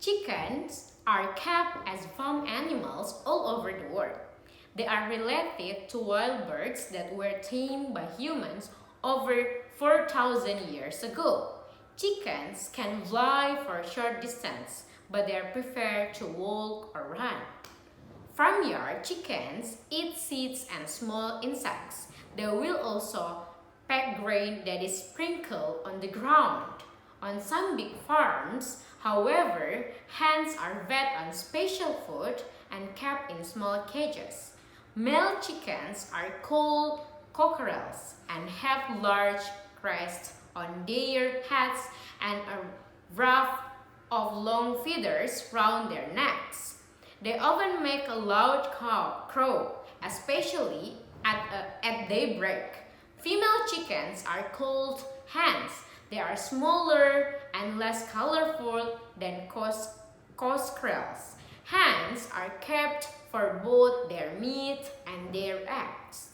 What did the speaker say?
Chickens are kept as farm animals all over the world. They are related to wild birds that were tamed by humans over 4,000 years ago. Chickens can fly for a short distance, but they prefer to walk or run. Farmyard chickens eat seeds and small insects. They will also peck grain that is sprinkled on the ground. On some big farms, however, hens are fed on special food and kept in small cages. Male chickens are called cockerels and have large crests on their heads and a ruff of long feathers round their necks. They often make a loud crow, especially at daybreak. Female chickens are called hens. They are smaller and less colorful than cockerels. Hens are kept for both their meat and their eggs.